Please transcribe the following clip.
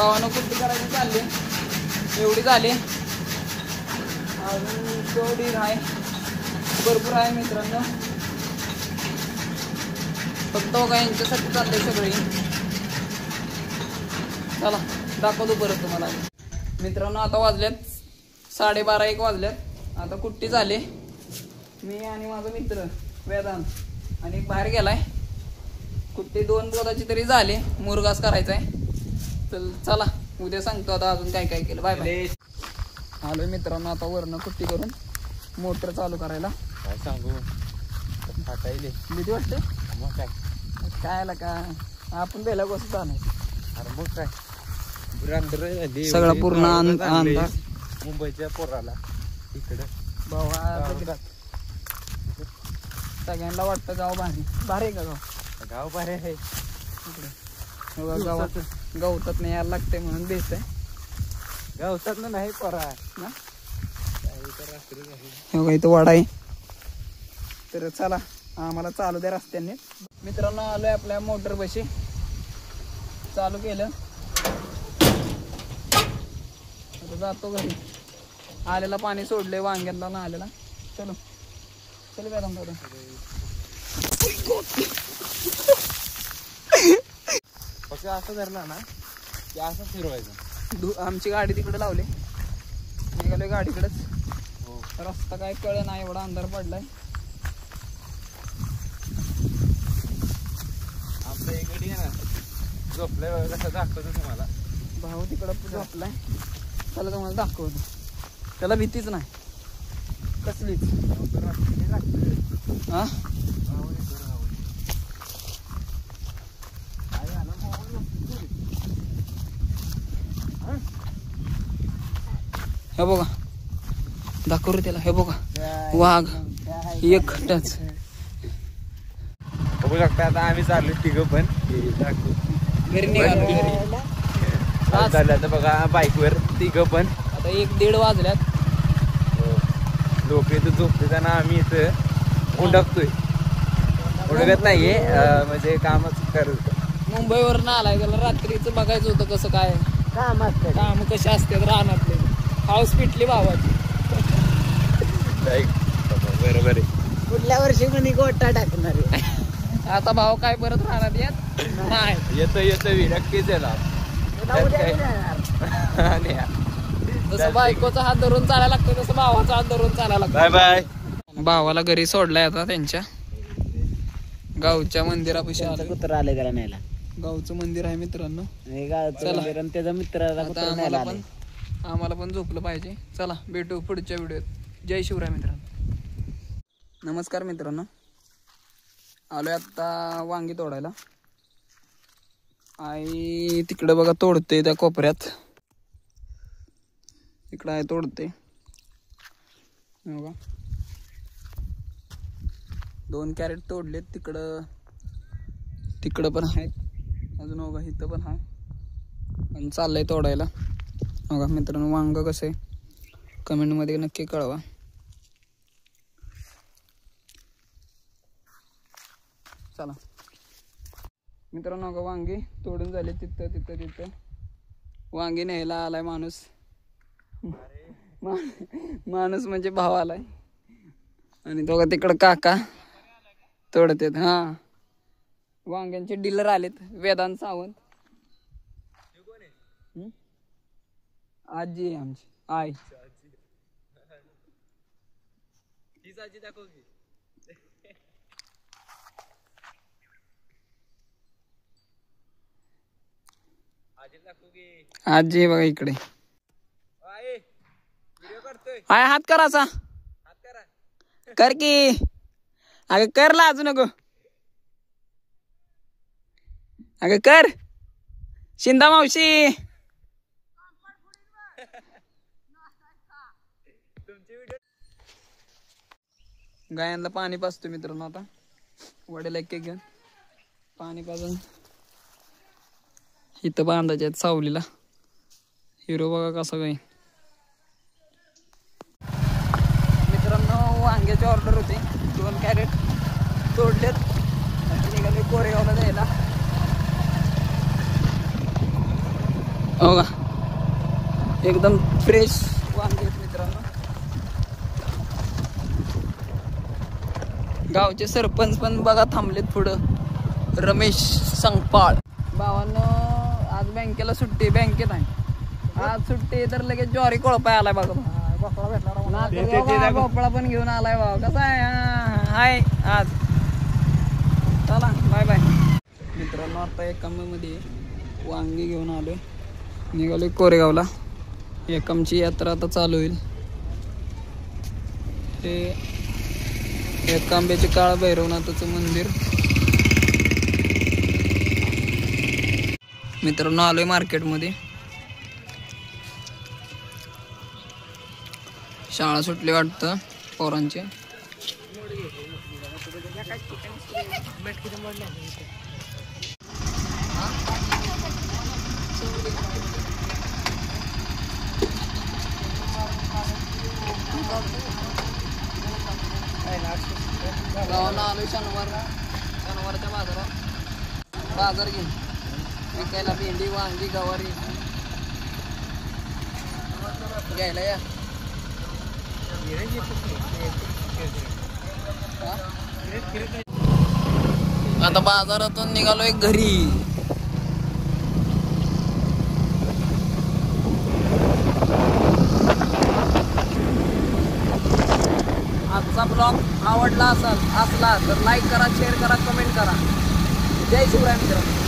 भावानं कुठली करायची चालली एवढी झाली अजून तेवढी आहे भरपूर आहे मित्रांनो फक्त बघा यांच्यासाठी चाललंय सगळी चला दाखवतो परत तुम्हाला मित्रांनो आता वाजल्यात 12:30-1 वाजल्यात आता कुट्टी झाली मी आणि माझा मित्र वेदांत आणि बाहेर गेलाय कुट्टी 2 बोधाची तरी झाली मुरगास करायचा आहे तर चला उद्या सांगतो आता अजून काय काय केलं बाय बाय आलोय मित्रांनो आता वरनं कुट्टी करून मोटर चालू करायला काय सांगू फाटायले भीती वाटते मग काय काय का आपण पहिला गोष्ट आणायचं अरे मग काय सगळा पूर्ण अंधार मुंबईच्या पोराला इकडं भावा सगळ्यांना वाटतं गाव भारी भारी आहे का गाव भारी आहे इकडे गावात गवतात नाही यायला लागते म्हणून बेस आहे गावतात नाही पोरा ना रात्री इथं वाडा आहे तर चला आम्हाला चालू द्या रस्त्याने मित्रांनो आलोय आपल्या मोटर बशी चालू केलं आता जातो घरी आलेला पाणी सोडले वांग्यातला ना आलेला चलो चल मॅडम थोडं फक्त असं धरला ना की असं फिरवायचं आमची गाडी तिकडे लावली निघालोय गाडीकडेच हो रस्ता काय कळे नाही एवढा अंधार पडलाय आमचं एक गडी आहे ना झोपलंय कसं दाखवतो तुम्हाला भाऊ तिकडं झोपलाय त्याला तुम्हाला दाखवतो त्याला भीतीच नाही कसलीच हा हे बघा दाखव रे त्याला हे बघा वाघ एकटाच बघू शकता आता आम्ही चाललो तिघं पण घरी निघालो चाललं आता बघा बाईकवर तिघं पण आता 1-1:30 वाजल्यात लोक इथं झोपते त्यांना आम्ही इथं उडकतोय उडकत नाहीये म्हणजे कामच करत मुंबईवरनं आलाय त्याला रात्रीचं बघायचं होतं कसं काय काम कसे असतात रानातले हाऊस पिटली भावाची बरोबर आहे पुढल्या वर्षी म्हणे गोटा टाकणार आता भाव काय परत राहणार यात नाही येतं नक्कीच येणार जसं बायकोचा हात धरून चालायला लागतो तसं भावाचा हात धरून चालायला बाय बाय भावाला घरी सोडलाय आता त्यांच्या गावच्या मंदिरापाशी आलं कुत्र आले त्याला न्यायला गावचं मंदिर आहे मित्रांनो चला त्याचा मित्राला आता आम्हाला पण झोपलं पाहिजे चला भेटू पुढच्या व्हिडिओत जय शिवराय मित्रांनो नमस्कार मित्रांनो आलोय आता वांगी तोडायला आई तिकडे बघा तोडते त्या कोपऱ्यात इकडं आहे तोडते बघा 2 कॅरेट तोडलेत तिकडं पण आहेत अजून बघा इथं पण आहे आणि चाललंय तोडायला बघा मित्रांनो वांग कसं आहे कमेंटमध्ये नक्की कळवा चला मित्रांनो बघा वांगी तोडून झाले तिथं वांगी न्यायला आलाय माणूस म्हणजे भाव आलाय आणि तो तिकडं काका तोडत आहेत हा वांग्यांचे डीलर आलेत वेदांत सावंत आजी आहे आमची आई आजी बघा इकडे आय हात करायचा कर की अगं कर ला अजून नको अगं कर शिंदा मावशी गायांना पाणी पाजतो मित्रांनो आता वडेला एक घेऊन पाणी पाजून इथं बांधायचे आहेत सावलीला हिरो बघा कसा काही मित्रांनो वांग्याची ऑर्डर होती 2 कॅरेट तोडलेत निघाले कोरेगावला जायला हो का एकदम फ्रेश वांगे आहेत मित्रांनो. गावचे सरपंच पण बघा थांबलेत पुढं. रमेश संगपाळ भावांनो आज बँकेला सुट्टी, बँकेत आहे आज सुट्टी तर लगेच ज्वारी कोळपाय आलाय बघा. भोपळा पण घेऊन आलाय भाऊ. कसा आहे हाय आज. चला बाय बाय मित्रांनो. आता एकममध्ये वांगी घेऊन आलोय, निघालोय कोरेगावला. एकमची यात्रा आता चालू होईल. हे एक आंब्याचे काळ भैरवनाथाचं मंदिर मित्रांनो. आलोय मार्केटमध्ये. शाळा सुटली वाटतं पोरांची. गावाला आलोय शनिवारच्या बाजारात. बाजार घेऊन विकायला भेंडी, वांगी, गवारी घ्यायला या. आता बाजारातून निघालोय घरी. आजचा ब्लॉग आवडला असला तर लाईक करा, शेअर करा, कमेंट करा. जय शिवराय मित्रांनो.